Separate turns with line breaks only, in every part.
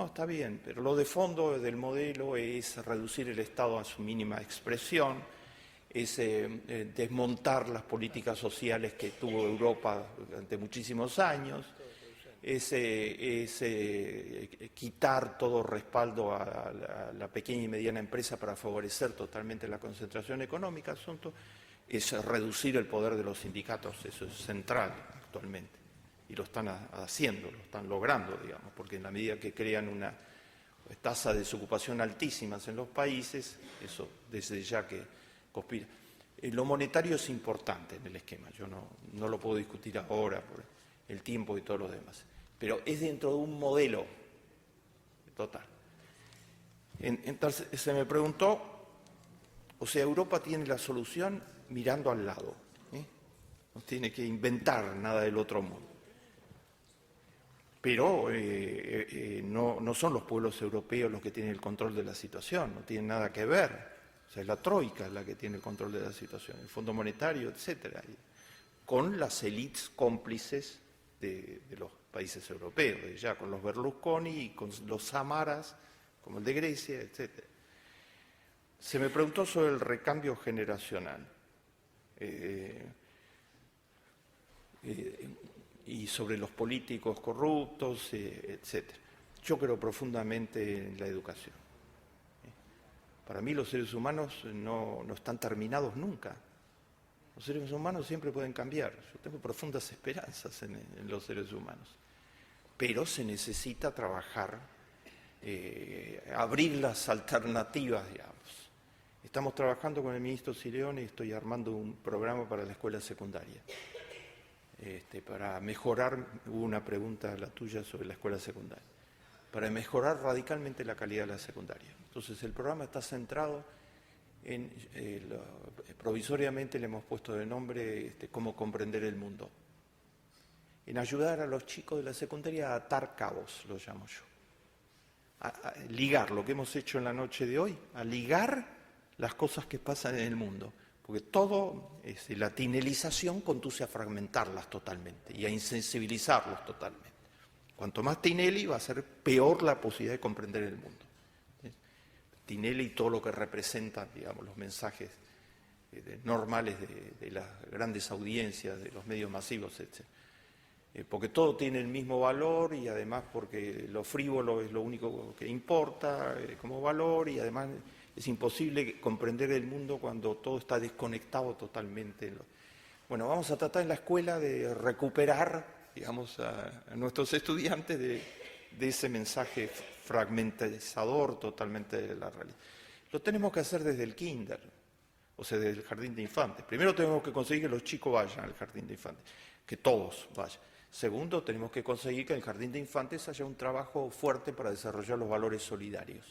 No, está bien, pero lo de fondo del modelo es reducir el Estado a su mínima expresión, es desmontar las políticas sociales que tuvo Europa durante muchísimos años, es quitar todo respaldo a la pequeña y mediana empresa para favorecer totalmente la concentración económica, es reducir el poder de los sindicatos, eso es central actualmente. Y lo están haciendo, lo están logrando, digamos, porque en la medida que crean una tasa de desocupación altísimas en los países, eso desde ya que conspira. Lo monetario es importante en el esquema, yo no lo puedo discutir ahora por el tiempo y todo lo demás, pero es dentro de un modelo total. Entonces se me preguntó, o sea, Europa tiene la solución mirando al lado, no tiene que inventar nada del otro mundo. Pero no son los pueblos europeos los que tienen el control de la situación, no tienen nada que ver. O sea, es la Troika la que tiene el control de la situación, el Fondo Monetario, etcétera, con las élites cómplices de los países europeos, ya con los Berlusconi y con los Samaras, como el de Grecia, etcétera. Se me preguntó sobre el recambio generacional. Y sobre los políticos corruptos, etc. Yo creo profundamente en la educación. Para mí los seres humanos no están terminados nunca. Los seres humanos siempre pueden cambiar. Yo tengo profundas esperanzas en los seres humanos. Pero se necesita trabajar, abrir las alternativas, digamos. Estamos trabajando con el ministro Sileone y estoy armando un programa para la escuela secundaria. Para mejorar, hubo una pregunta la tuya sobre la escuela secundaria, para mejorar radicalmente la calidad de la secundaria. Entonces el programa está centrado en, provisoriamente le hemos puesto de nombre cómo comprender el mundo, en ayudar a los chicos de la secundaria a atar cabos, lo llamo yo, a ligar lo que hemos hecho en la noche de hoy, a ligar las cosas que pasan en el mundo. Porque todo, la tinelización conduce a fragmentarlas totalmente y a insensibilizarlos totalmente. Cuanto más Tinelli va a ser peor la posibilidad de comprender el mundo. Tinelli y todo lo que representa, digamos, los mensajes normales de las grandes audiencias, de los medios masivos, etc. Porque todo tiene el mismo valor y además porque lo frívolo es lo único que importa como valor y además es imposible comprender el mundo cuando todo está desconectado totalmente. Bueno, vamos a tratar en la escuela de recuperar, digamos, a nuestros estudiantes de ese mensaje fragmentizador totalmente de la realidad. Lo tenemos que hacer desde el kinder, o sea, desde el jardín de infantes. Primero tenemos que conseguir que los chicos vayan al jardín de infantes, que todos vayan. Segundo, tenemos que conseguir que en el jardín de infantes haya un trabajo fuerte para desarrollar los valores solidarios.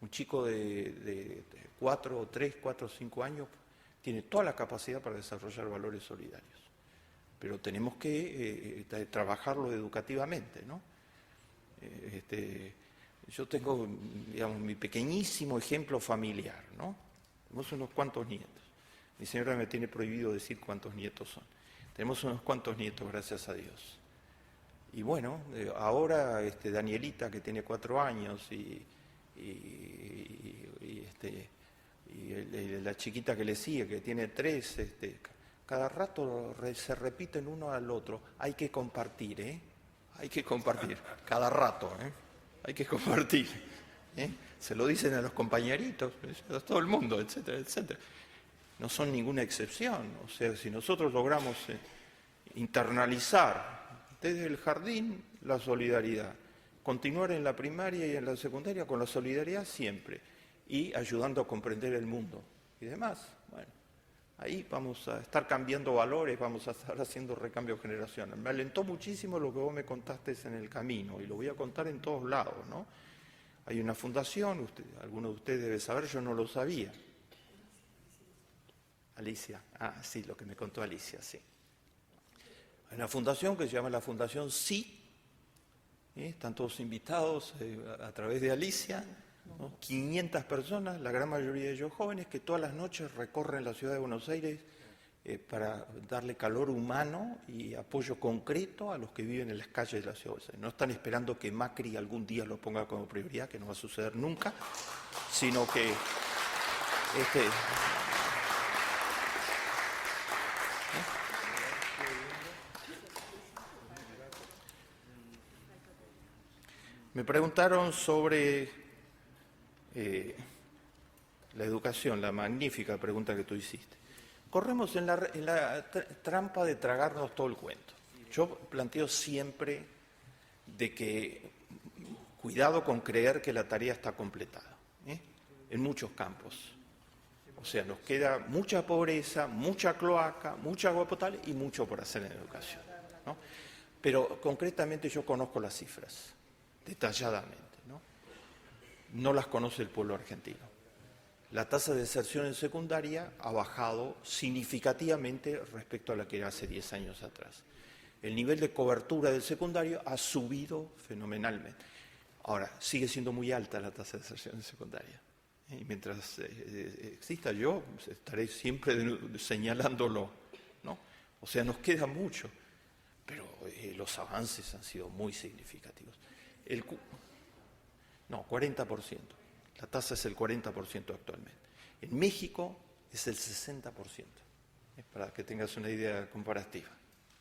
Un chico de 3, 4, 5 años tiene toda la capacidad para desarrollar valores solidarios. Pero tenemos que trabajarlo educativamente, ¿no? Yo tengo, digamos, mi pequeñísimo ejemplo familiar, ¿no? Tenemos unos cuantos nietos. Mi señora me tiene prohibido decir cuántos nietos son. Tenemos unos cuantos nietos, gracias a Dios. Y bueno, ahora Danielita, que tiene 4 años, y la chiquita que le sigue, que tiene 3, cada rato se repiten uno al otro. Hay que compartir, hay que compartir, cada rato, hay que compartir. Se lo dicen a los compañeritos, a todo el mundo, etcétera, etcétera. No son ninguna excepción. O sea, si nosotros logramos internalizar desde el jardín la solidaridad, continuar en la primaria y en la secundaria con la solidaridad siempre y ayudando a comprender el mundo y demás. Bueno, ahí vamos a estar cambiando valores, vamos a estar haciendo recambio generacional. Me alentó muchísimo lo que vos me contaste en el camino y lo voy a contar en todos lados, ¿no? Hay una fundación, alguno de ustedes debe saber, yo no lo sabía. Alicia, sí, lo que me contó Alicia, sí. Hay una fundación que se llama la Fundación Sí. Están todos invitados a través de Alicia, ¿no? 500 personas, la gran mayoría de ellos jóvenes, que todas las noches recorren la ciudad de Buenos Aires para darle calor humano y apoyo concreto a los que viven en las calles de la ciudad. No están esperando que Macri algún día lo ponga como prioridad, que no va a suceder nunca, sino que me preguntaron sobre la educación, la magnífica pregunta que tú hiciste. Corremos en la trampa de tragarnos todo el cuento. Yo planteo siempre de que cuidado con creer que la tarea está completada, en muchos campos. O sea, nos queda mucha pobreza, mucha cloaca, mucha agua potable y mucho por hacer en educación, ¿no? Pero concretamente yo conozco las cifras, detalladamente, ¿no? No las conoce el pueblo argentino. La tasa de deserción en secundaria ha bajado significativamente respecto a la que era hace 10 años atrás. El nivel de cobertura del secundario ha subido fenomenalmente. Ahora, sigue siendo muy alta la tasa de deserción en secundaria. Y mientras exista yo, estaré siempre señalándolo, ¿no? O sea, nos queda mucho, pero los avances han sido muy significativos. No, 40%. La tasa es el 40% actualmente. En México es el 60%, para que tengas una idea comparativa.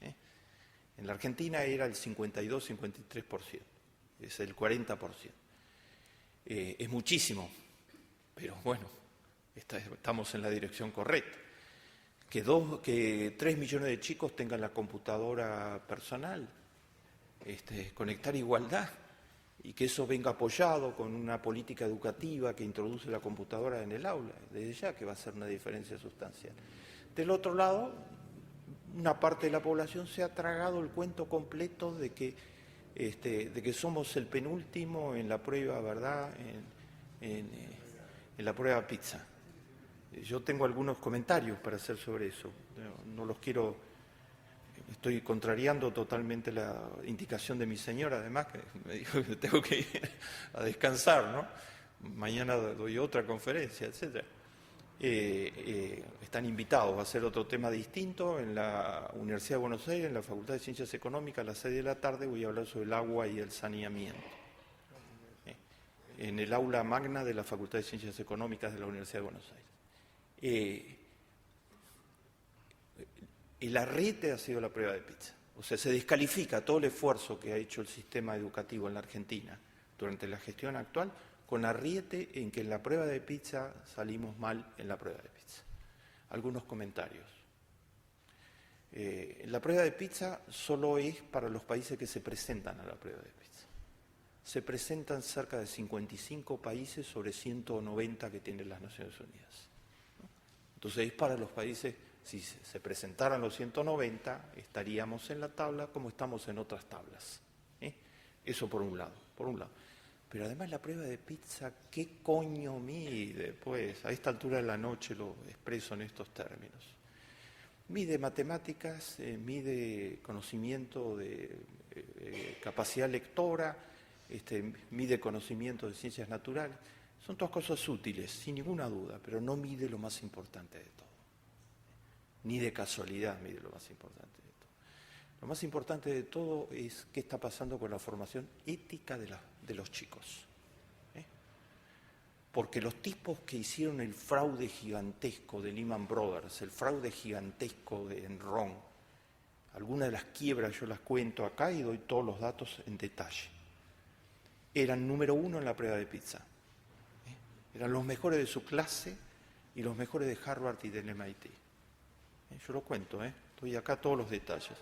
En la Argentina era el 52-53%, es el 40%. Es muchísimo, pero bueno, estamos en la dirección correcta. Que 3 millones de chicos tengan la computadora personal, conectar igualdad, y que eso venga apoyado con una política educativa que introduce la computadora en el aula, desde ya que va a ser una diferencia sustancial. Del otro lado, una parte de la población se ha tragado el cuento completo de que somos el penúltimo en la prueba, ¿verdad?, en la prueba PISA. Yo tengo algunos comentarios para hacer sobre eso, no los quiero... Estoy contrariando totalmente la indicación de mi señora, además, que me dijo que tengo que ir a descansar, ¿no? Mañana doy otra conferencia, etc. Están invitados, va a ser otro tema distinto en la Universidad de Buenos Aires, en la Facultad de Ciencias Económicas, a las 6 de la tarde voy a hablar sobre el agua y el saneamiento. En el aula magna de la Facultad de Ciencias Económicas de la Universidad de Buenos Aires. El arrete ha sido la prueba de PISA. O sea, se descalifica todo el esfuerzo que ha hecho el sistema educativo en la Argentina durante la gestión actual con arriete en que en la prueba de PISA salimos mal en la prueba de PISA. Algunos comentarios. La prueba de PISA solo es para los países que se presentan a la prueba de PISA. Se presentan cerca de 55 países sobre 190 que tienen las Naciones Unidas, ¿no? Entonces es para los países... Si se presentaran los 190, estaríamos en la tabla como estamos en otras tablas. Eso por un lado. Pero además la prueba de PISA, ¿qué coño mide? Pues a esta altura de la noche lo expreso en estos términos. Mide matemáticas, mide conocimiento de capacidad lectora, mide conocimiento de ciencias naturales. Son todas cosas útiles, sin ninguna duda, pero no mide lo más importante de todo. Ni de casualidad mide lo más importante de todo. Lo más importante de todo es qué está pasando con la formación ética de los chicos. Porque los tipos que hicieron el fraude gigantesco de Lehman Brothers, el fraude gigantesco de Enron, algunas de las quiebras yo las cuento acá y doy todos los datos en detalle, eran número 1 en la prueba de PISA. Eran los mejores de su clase y los mejores de Harvard y del MIT. Yo lo cuento, estoy acá todos los detalles.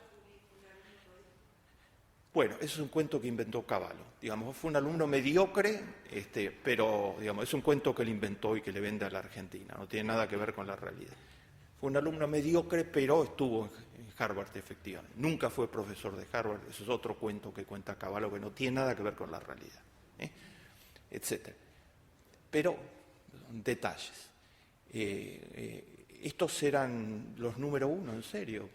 Bueno, eso es un cuento que inventó Cavallo. Digamos, fue un alumno mediocre, pero digamos, es un cuento que él inventó y que le vende a la Argentina, no tiene nada que ver con la realidad. Fue un alumno mediocre, pero estuvo en Harvard, efectivamente. Nunca fue profesor de Harvard, eso es otro cuento que cuenta Cavallo que no tiene nada que ver con la realidad, etc. Pero, detalles. Estos eran los número 1, en serio,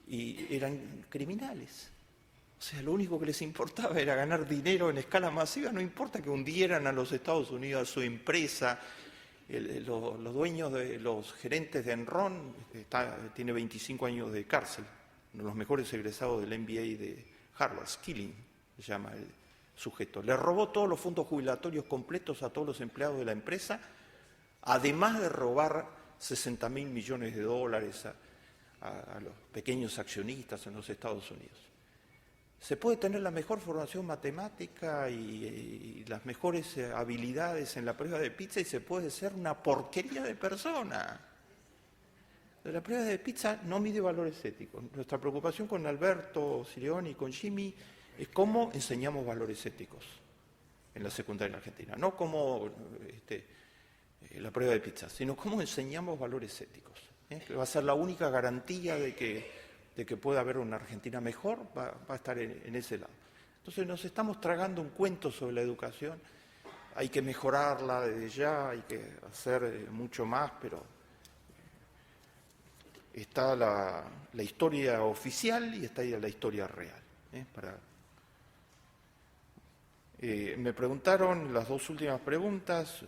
y eran criminales. O sea, lo único que les importaba era ganar dinero en escala masiva, no importa que hundieran a los Estados Unidos, a su empresa, los dueños, los gerentes de Enron, tiene 25 años de cárcel, uno de los mejores egresados del MBA de Harvard, Skilling se llama el sujeto. Le robó todos los fondos jubilatorios completos a todos los empleados de la empresa, además de robar 60.000 millones de dólares a los pequeños accionistas en los Estados Unidos. Se puede tener la mejor formación matemática y las mejores habilidades en la prueba de pizza y se puede ser una porquería de persona. La prueba de pizza no mide valores éticos. Nuestra preocupación con Alberto Sirioni y con Jimmy es cómo enseñamos valores éticos en la secundaria en Argentina. No como la prueba de pizza, sino cómo enseñamos valores éticos. Que va a ser la única garantía de que pueda haber una Argentina mejor, va a estar en ese lado. Entonces nos estamos tragando un cuento sobre la educación, hay que mejorarla desde ya, hay que hacer mucho más, pero está la historia oficial y está ahí la historia real. Me preguntaron las dos últimas preguntas,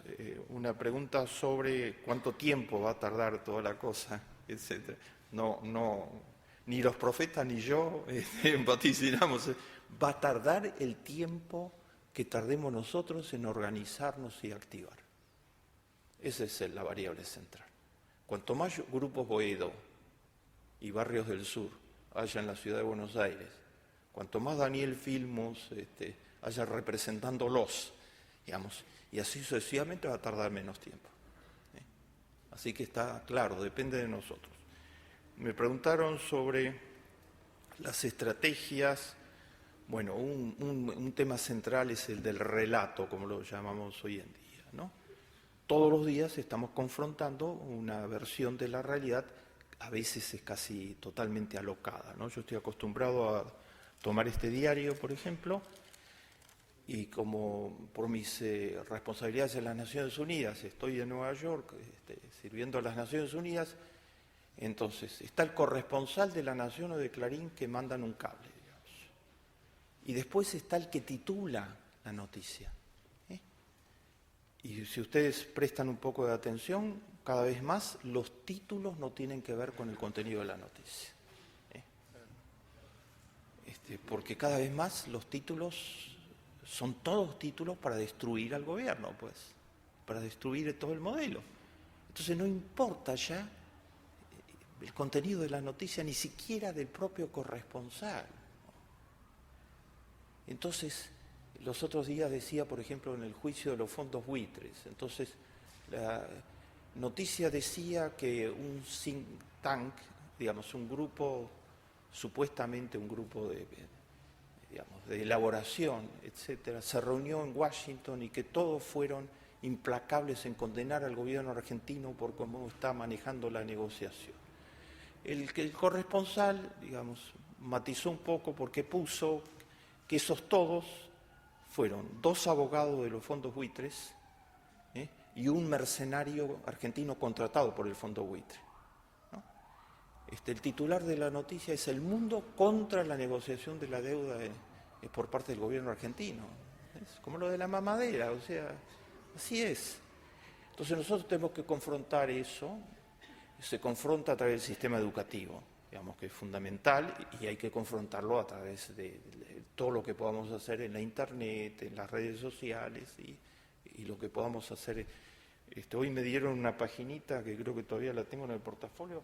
una pregunta sobre cuánto tiempo va a tardar toda la cosa, etc. Ni los profetas ni yo vaticinamos. Va a tardar el tiempo que tardemos nosotros en organizarnos y activar. Esa es la variable central. Cuanto más grupos Boedo y barrios del sur haya en la ciudad de Buenos Aires, cuanto más Daniel Filmus haya representándolos, digamos, y así sucesivamente va a tardar menos tiempo. Así que está claro, depende de nosotros. Me preguntaron sobre las estrategias. Bueno, un tema central es el del relato, como lo llamamos hoy en día, ¿no? Todos los días estamos confrontando una versión de la realidad, a veces es casi totalmente alocada, ¿no? Yo estoy acostumbrado a tomar este diario, por ejemplo, y como por mis responsabilidades en las Naciones Unidas, estoy en Nueva York sirviendo a las Naciones Unidas. Entonces, está el corresponsal de La Nación o de Clarín que mandan un cable, digamos. Y después está el que titula la noticia. Y si ustedes prestan un poco de atención, cada vez más los títulos no tienen que ver con el contenido de la noticia. Porque cada vez más los títulos son todos títulos para destruir al gobierno, pues, para destruir todo el modelo. Entonces no importa ya el contenido de la noticia, ni siquiera del propio corresponsal. Entonces, los otros días decía, por ejemplo, en el juicio de los fondos buitres, entonces la noticia decía que un think tank, digamos, un grupo, supuestamente un grupo de elaboración, etcétera, se reunió en Washington y que todos fueron implacables en condenar al gobierno argentino por cómo está manejando la negociación. El corresponsal, digamos, matizó un poco porque puso que esos todos fueron 2 abogados de los fondos buitres y un mercenario argentino contratado por el fondo buitre, ¿no? El titular de la noticia es "El mundo contra la negociación de la deuda por parte del gobierno argentino". Es como lo de la mamadera, o sea, así es. Entonces nosotros tenemos que confrontar eso. Se confronta a través del sistema educativo, digamos que es fundamental y hay que confrontarlo a través de todo lo que podamos hacer en la internet, en las redes sociales y lo que podamos hacer. Hoy me dieron una paginita que creo que todavía la tengo en el portafolio,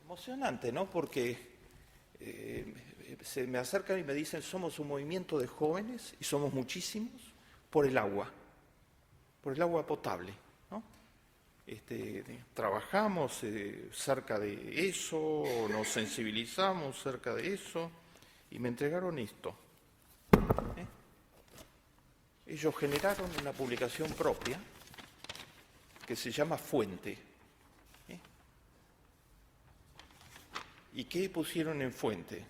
emocionante, ¿no? Porque se me acercan y me dicen: somos un movimiento de jóvenes y somos muchísimos por el agua potable, ¿no? Trabajamos cerca de eso, nos sensibilizamos cerca de eso, y me entregaron esto. Ellos generaron una publicación propia que se llama Fuente. ¿Y qué pusieron en Fuente?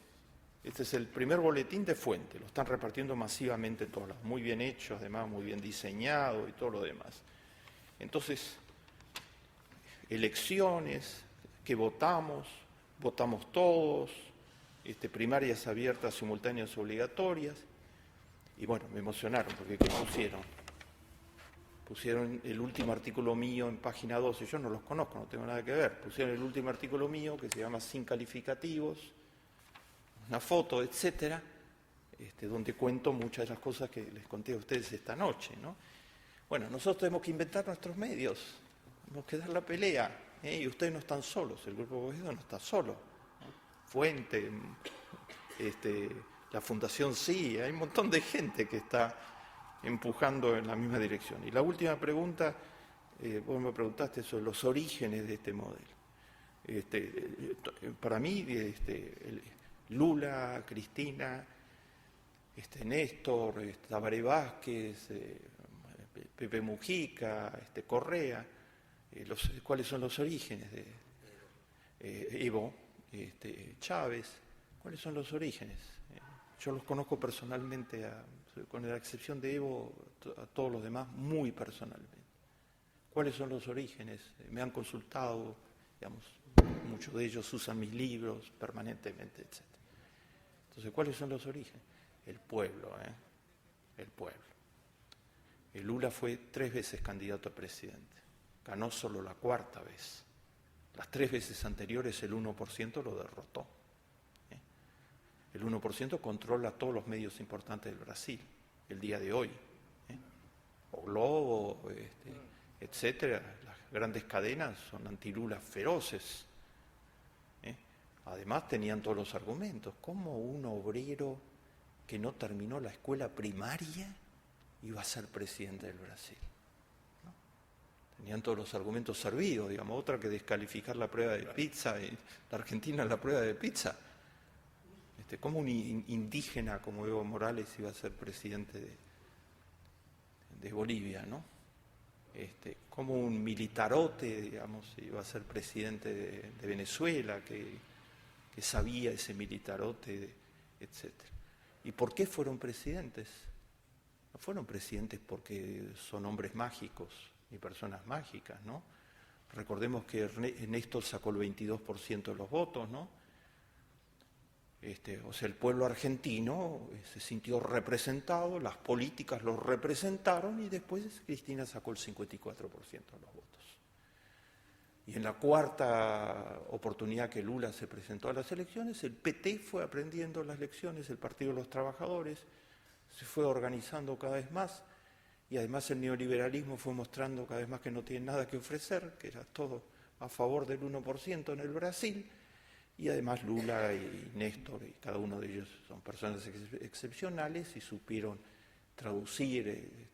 Este es el primer boletín de Fuente, lo están repartiendo masivamente en todos lados, muy bien hecho, además muy bien diseñado y todo lo demás. Entonces, elecciones, que votamos todos, primarias abiertas, simultáneas, obligatorias, y bueno, me emocionaron porque ¿qué pusieron? pusieron el último artículo mío en página 12, yo no los conozco, no tengo nada que ver, pusieron el último artículo mío que se llama Sin calificativos, una foto, etcétera, donde cuento muchas de las cosas que les conté a ustedes esta noche, ¿no? Bueno, nosotros tenemos que inventar nuestros medios, tenemos que dar la pelea, y ustedes no están solos, el Grupo Boedo no está solo, ¿no? Fuente, la Fundación Sí, hay un montón de gente que está empujando en la misma dirección. Y la última pregunta, vos me preguntaste sobre los orígenes de este modelo. Para mí, Lula, Cristina, Néstor, Tabaré Vázquez, Pepe Mujica, Correa, ¿cuáles son los orígenes de Evo, Chávez? ¿Cuáles son los orígenes? Yo los conozco personalmente, con la excepción de Evo, a todos los demás muy personalmente. ¿Cuáles son los orígenes? Me han consultado, digamos, muchos de ellos usan mis libros permanentemente, etc. Entonces, ¿cuáles son los orígenes? El pueblo, el pueblo. El Lula fue 3 veces candidato a presidente, ganó solo la 4ª vez. Las 3 veces anteriores el 1% lo derrotó. El 1% controla todos los medios importantes del Brasil, el día de hoy. O Globo, etcétera. Las grandes cadenas son anti-Lula feroces. Además tenían todos los argumentos. ¿Cómo un obrero que no terminó la escuela primaria iba a ser presidente del Brasil? ¿No? Tenían todos los argumentos servidos, digamos, otra que descalificar la prueba de pizza, la Argentina la prueba de pizza. ¿Cómo un indígena como Evo Morales iba a ser presidente de Bolivia, ¿no? Como un militarote, digamos, iba a ser presidente de Venezuela, que sabía ese militarote, etcétera. ¿Y por qué fueron presidentes? No fueron presidentes porque son hombres mágicos ni personas mágicas, ¿no? Recordemos que Néstor sacó el 22% de los votos, ¿no? O sea, el pueblo argentino se sintió representado, las políticas lo representaron y después Cristina sacó el 54% de los votos. Y en la 4ª oportunidad que Lula se presentó a las elecciones, el PT fue aprendiendo las lecciones, el Partido de los Trabajadores se fue organizando cada vez más y además el neoliberalismo fue mostrando cada vez más que no tiene nada que ofrecer, que era todo a favor del 1% en el Brasil. Y además Lula y Néstor, y cada uno de ellos son personas excepcionales y supieron traducir,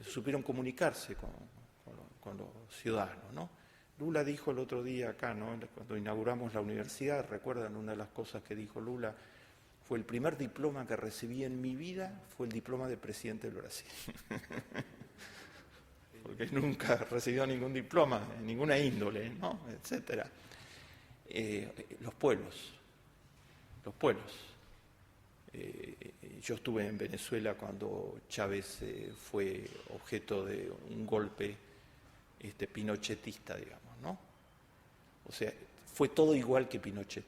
supieron comunicarse con los ciudadanos, ¿no? Lula dijo el otro día acá, ¿no? Cuando inauguramos la universidad, recuerdan, una de las cosas que dijo Lula, fue el primer diploma que recibí en mi vida, fue el diploma de presidente del Brasil. Porque nunca recibió ningún diploma, ninguna índole, ¿no? Etcétera. Los pueblos. Yo estuve en Venezuela cuando Chávez fue objeto de un golpe pinochetista, digamos, ¿no? O sea, fue todo igual que Pinochet,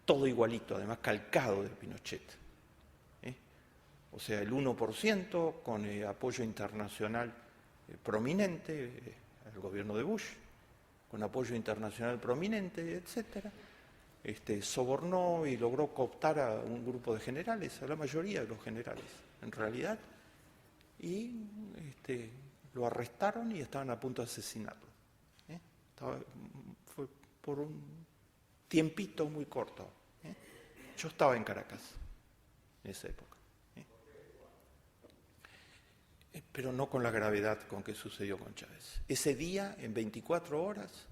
todo igualito, además calcado de Pinochet. O sea, el 1% con apoyo internacional prominente al gobierno de Bush, con apoyo internacional prominente, etcétera, sobornó y logró cooptar a un grupo de generales, a la mayoría de los generales, en realidad, y lo arrestaron y estaban a punto de asesinarlo. Fue por un tiempito muy corto. Yo estaba en Caracas en esa época. Pero no con la gravedad con que sucedió con Chávez. Ese día, en 24 horas,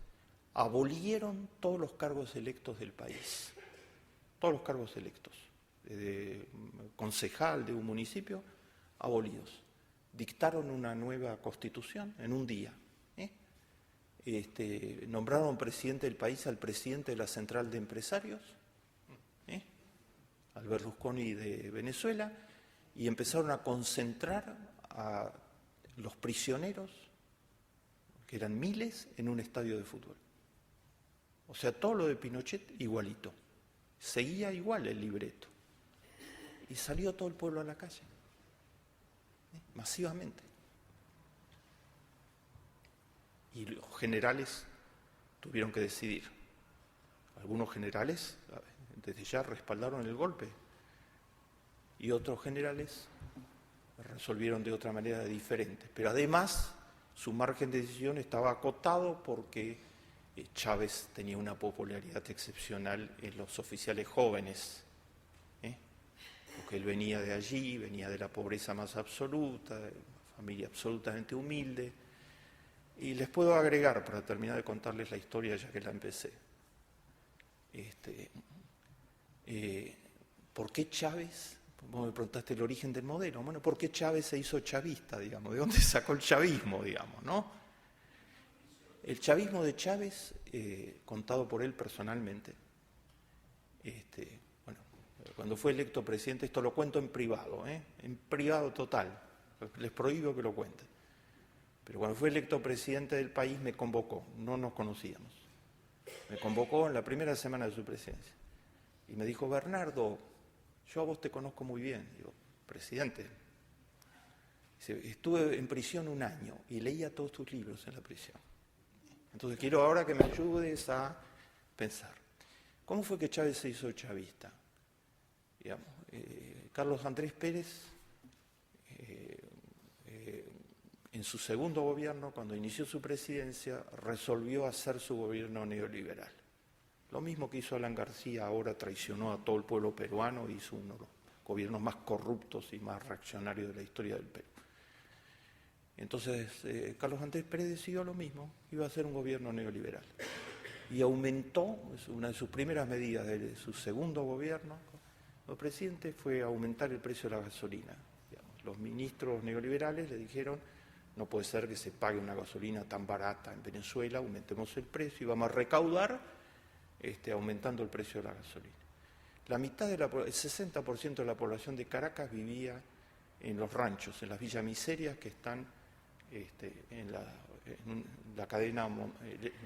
abolieron todos los cargos electos del país. Todos los cargos electos. De concejal de un municipio, abolidos. Dictaron una nueva constitución en un día. Nombraron presidente del país al presidente de la Central de Empresarios, al Berlusconi de Venezuela, y empezaron a concentrar a los prisioneros, que eran miles, en un estadio de fútbol. O sea, todo lo de Pinochet igualito. Seguía igual el libreto. Y salió todo el pueblo a la calle. masivamente. Y los generales tuvieron que decidir. Algunos generales desde ya respaldaron el golpe y otros generales resolvieron de otra manera diferente. Pero además su margen de decisión estaba acotado porque Chávez tenía una popularidad excepcional en los oficiales jóvenes, porque él venía de allí, venía de la pobreza más absoluta, de una familia absolutamente humilde. Y les puedo agregar, para terminar de contarles la historia ya que la empecé, ¿por qué Chávez? Vos me preguntaste el origen del modelo. Bueno, ¿por qué Chávez se hizo chavista, digamos? ¿De dónde sacó el chavismo, digamos, no? El chavismo de Chávez, contado por él personalmente, bueno, cuando fue electo presidente, esto lo cuento en privado total, les prohíbo que lo cuenten. Pero cuando fue electo presidente del país me convocó, no nos conocíamos. Me convocó en la primera semana de su presidencia y me dijo: Bernardo, yo a vos te conozco muy bien. Digo: presidente. Dice: estuve en prisión 1 año y leía todos tus libros en la prisión. Entonces quiero ahora que me ayudes a pensar. ¿Cómo fue que Chávez se hizo chavista? Digamos, Carlos Andrés Pérez, en su segundo gobierno, cuando inició su presidencia, resolvió hacer su gobierno neoliberal. Lo mismo que hizo Alan García, ahora traicionó a todo el pueblo peruano, hizo uno de los gobiernos más corruptos y más reaccionarios de la historia del Perú. Entonces, Carlos Andrés Pérez decidió lo mismo, iba a hacer un gobierno neoliberal. Y aumentó, una de sus primeras medidas de su segundo gobierno, el presidente fue aumentar el precio de la gasolina. Digamos, los ministros neoliberales le dijeron: no puede ser que se pague una gasolina tan barata en Venezuela, aumentemos el precio y vamos a recaudar aumentando el precio de la gasolina. La mitad el 60% de la población de Caracas vivía en los ranchos, en las villas miserias que están en la cadena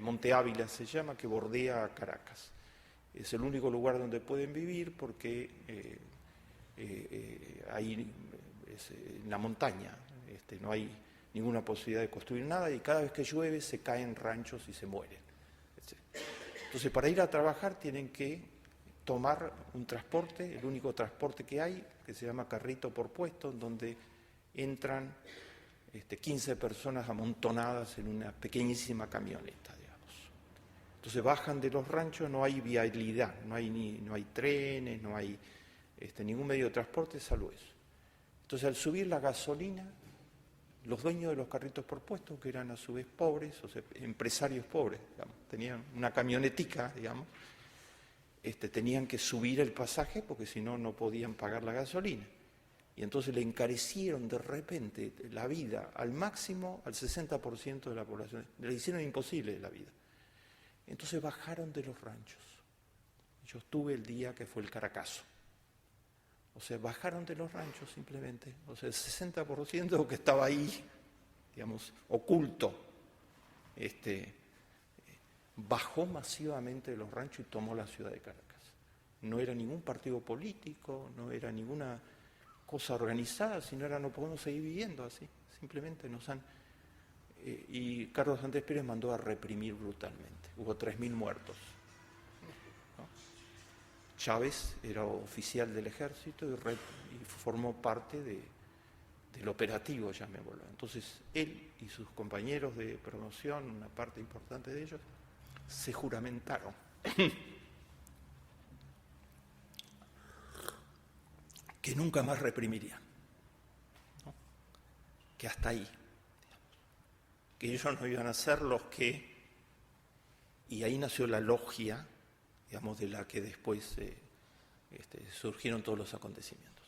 Monte Ávila se llama, que bordea a Caracas. Es el único lugar donde pueden vivir porque ahí es en la montaña, no hay ninguna posibilidad de construir nada y cada vez que llueve se caen ranchos y se mueren. Entonces, para ir a trabajar tienen que tomar un transporte, el único transporte que hay, que se llama carrito por puesto, donde entran 15 personas amontonadas en una pequeñísima camioneta, digamos. Entonces bajan de los ranchos, no hay vialidad, no hay trenes, no hay ningún medio de transporte, salvo eso. Entonces, al subir la gasolina, los dueños de los carritos por puesto, que eran a su vez pobres, o sea, empresarios pobres, digamos, tenían una camionetica, digamos, tenían que subir el pasaje porque si no, no podían pagar la gasolina. Y entonces le encarecieron de repente la vida al máximo al 60% de la población. Le hicieron imposible la vida. Entonces bajaron de los ranchos. Yo estuve el día que fue el Caracazo. O sea, bajaron de los ranchos simplemente. O sea, el 60% que estaba ahí, digamos, oculto, bajó masivamente de los ranchos y tomó la ciudad de Caracas. No era ningún partido político, no era ninguna cosa organizada, sino era: no podemos seguir viviendo así. Simplemente nos han... y Carlos Andrés Pérez mandó a reprimir brutalmente. Hubo 3.000 muertos. Chávez era oficial del ejército y formó parte del operativo, llamémoslo. Entonces, él y sus compañeros de promoción, una parte importante de ellos, se juramentaron que nunca más reprimirían, ¿no? Que hasta ahí, digamos, que ellos no iban a ser los que... Y ahí nació la logia, digamos, de la que después surgieron todos los acontecimientos.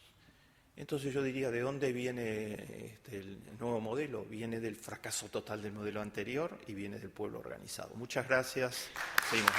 Entonces yo diría: ¿de dónde viene el nuevo modelo? Viene del fracaso total del modelo anterior y viene del pueblo organizado. Muchas gracias. Seguimos.